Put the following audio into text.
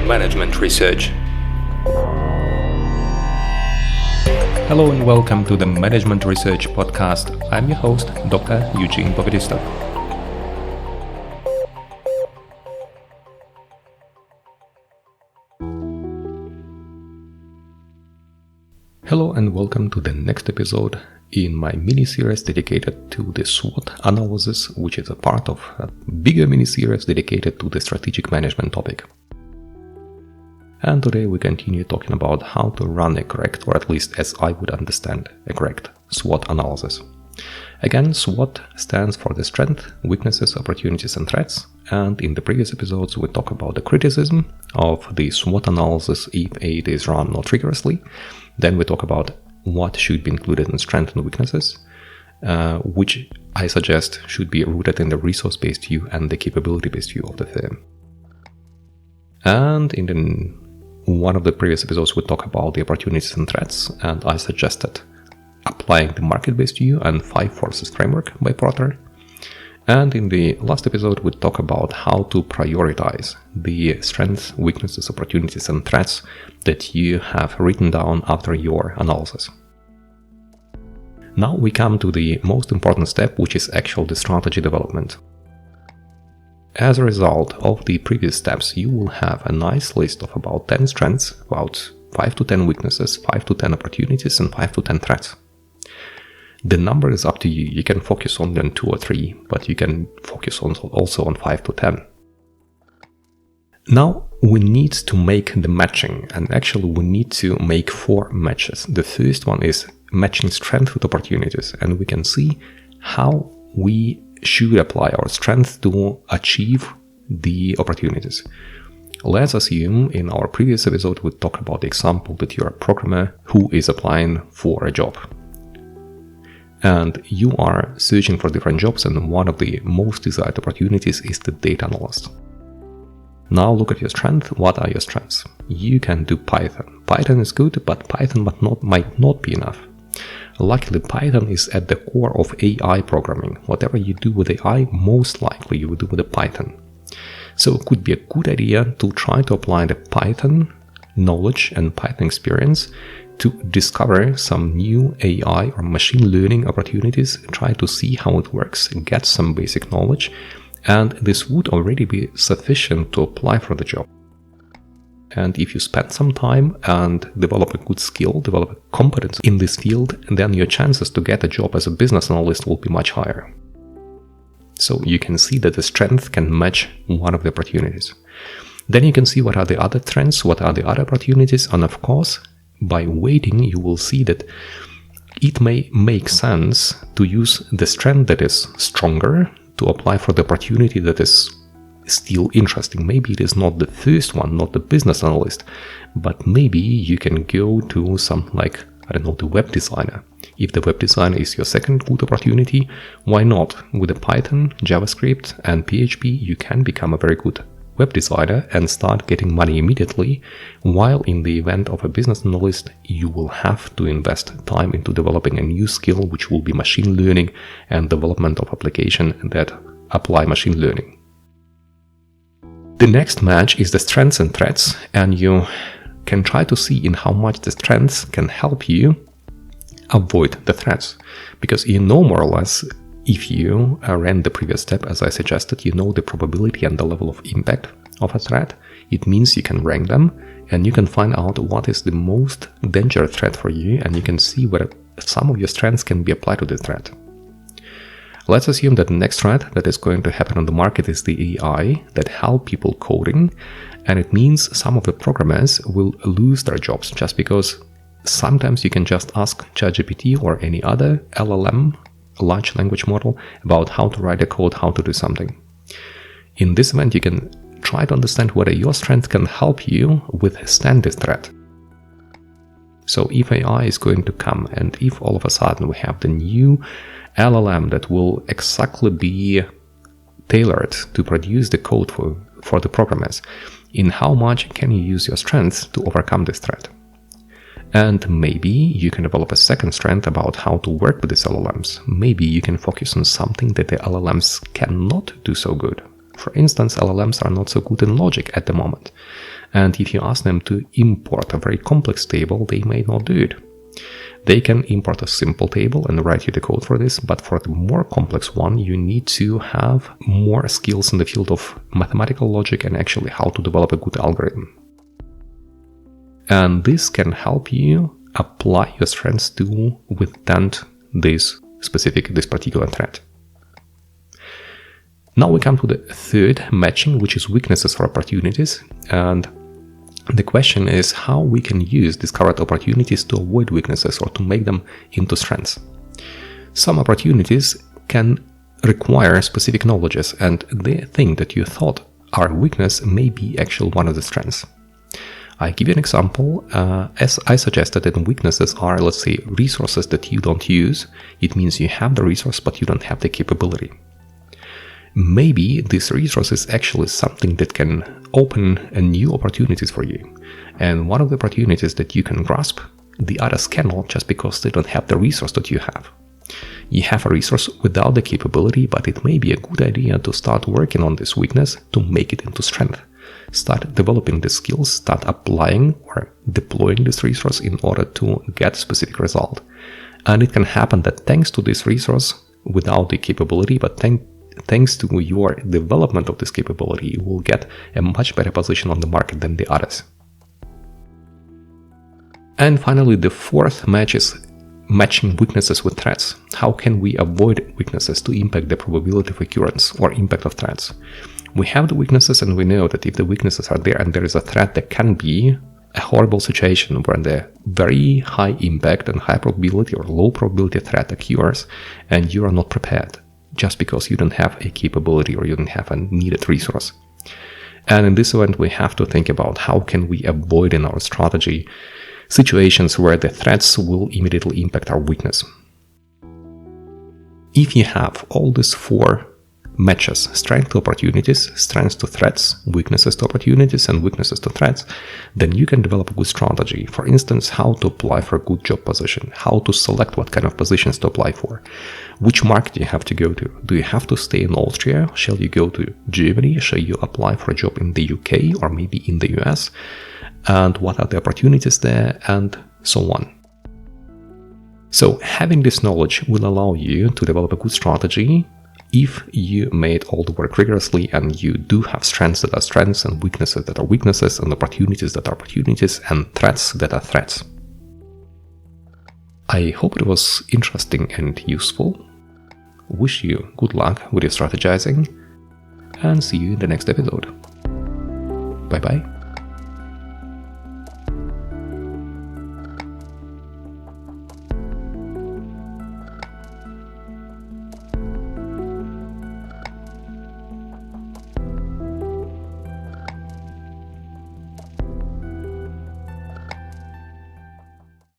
Management Research. Hello and welcome to the Management Research podcast. I'm your host, Dr. Eugene. Hello and welcome to the next episode in my mini-series dedicated to the SWOT analysis, which is a part of a bigger mini-series dedicated to the strategic management topic. And today we continue talking about how to run a correct, or at least as I would understand, a correct SWOT analysis. Again, SWOT stands for the strengths, weaknesses, opportunities and threats. And in the previous episodes we talk about the criticism of the SWOT analysis if it is run not rigorously. Then we talk about what should be included in strengths and weaknesses, which I suggest should be rooted in the resource-based view and the capability-based view of the firm. And in one of the previous episodes we talk about the opportunities and threats, and I suggested applying the market-based view and 5 forces framework by Porter. And in the last episode we talk about how to prioritize the strengths, weaknesses, opportunities and threats that you have written down after your analysis. Now we come to the most important step, which is actual the strategy development. As a result of the previous steps, you will have a nice list of about 10 strengths, about 5 to 10 weaknesses, 5 to 10 opportunities and 5 to 10 threats. The number is up to you. You can focus on 2 or 3, but you can focus also on 5 to 10. Now we need to make the matching, and actually we need to make 4 matches. The first one is matching strength with opportunities, and we can see how we should apply our strength to achieve the opportunities. Let's assume in our previous episode we talked about the example that you're a programmer who is applying for a job. And you are searching for different jobs, and one of the most desired opportunities is the data analyst. Now look at your strength. What are your strengths? You can do Python. Python is good, but Python might not be enough. Luckily, Python is at the core of AI programming. Whatever you do with AI, most likely you will do with the Python. So it could be a good idea to try to apply the Python knowledge and Python experience to discover some new AI or machine learning opportunities, try to see how it works, get some basic knowledge, and this would already be sufficient to apply for the job. And if you spend some time and develop a good skill, develop a competence in this field, then your chances to get a job as a business analyst will be much higher. So you can see that the strength can match one of the opportunities. Then you can see what are the other trends, what are the other opportunities, and of course, by waiting, you will see that it may make sense to use the strength that is stronger to apply for the opportunity that is still interesting. Maybe it is not the first one, not the business analyst, but maybe you can go to something like, the web designer. If the web designer is your second good opportunity, why not? With the Python, JavaScript and PHP, you can become a very good web designer and start getting money immediately, while in the event of a business analyst, you will have to invest time into developing a new skill, which will be machine learning and development of applications that apply machine learning. The next match is the strengths and threats, and you can try to see in how much the strengths can help you avoid the threats, because you know more or less. If you ran the previous step, as I suggested, you know the probability and the level of impact of a threat. It means you can rank them and you can find out what is the most dangerous threat for you, and you can see whether some of your strengths can be applied to the threat. Let's assume that the next threat that is going to happen on the market is the AI that help people coding, and it means some of the programmers will lose their jobs just because sometimes you can just ask ChatGPT or any other LLM, large language model, about how to write a code, how to do something. In this event, you can try to understand whether your strength can help you withstand this threat. So if AI is going to come, and if all of a sudden we have the new LLM that will exactly be tailored to produce the code for the programmers, in how much can you use your strengths to overcome this threat? And maybe you can develop a second strength about how to work with these LLMs. Maybe you can focus on something that the LLMs cannot do so good. For instance, LLMs are not so good in logic at the moment. And if you ask them to import a very complex table, they may not do it. They can import a simple table and write you the code for this, but for the more complex one, you need to have more skills in the field of mathematical logic and actually how to develop a good algorithm. And this can help you apply your strengths to withstand this particular threat. Now we come to the third matching, which is weaknesses for opportunities. And the question is how we can use discovered opportunities to avoid weaknesses or to make them into strengths. Some opportunities can require specific knowledges, and the thing that you thought are a weakness may be actually one of the strengths. I give you an example. As I suggested, that weaknesses are, let's say, resources that you don't use. It means you have the resource, but you don't have the capability. Maybe this resource is actually something that can open new opportunities for you. And one of the opportunities that you can grasp, the others cannot, just because they don't have the resource that you have. You have a resource without the capability, but it may be a good idea to start working on this weakness to make it into strength. Start developing the skills, start applying or deploying this resource in order to get a specific result. And it can happen that thanks to this resource, without the capability, but thanks to your development of this capability, you will get a much better position on the market than the others. And finally, the fourth match is matching weaknesses with threats. How can we avoid weaknesses to impact the probability of occurrence or impact of threats? We have the weaknesses, and we know that if the weaknesses are there and there is a threat, there can be a horrible situation where the very high impact and high probability or low probability threat occurs and you are not prepared, just because you don't have a capability or you don't have a needed resource. And in this event, we have to think about how can we avoid in our strategy situations where the threats will immediately impact our weakness. If you have all these four matches, strength to opportunities, strengths to threats, weaknesses to opportunities, and weaknesses to threats, then you can develop a good strategy. For instance, how to apply for a good job position, how to select what kind of positions to apply for, which market you have to go to. Do you have to stay in Austria? Shall you go to Germany? Shall you apply for a job in the UK or maybe in the US? And what are the opportunities there, and so on. So having this knowledge will allow you to develop a good strategy if you made all the work rigorously and you do have strengths that are strengths and weaknesses that are weaknesses and opportunities that are opportunities and threats that are threats. I hope it was interesting and useful. Wish you good luck with your strategizing and see you in the next episode. Bye bye.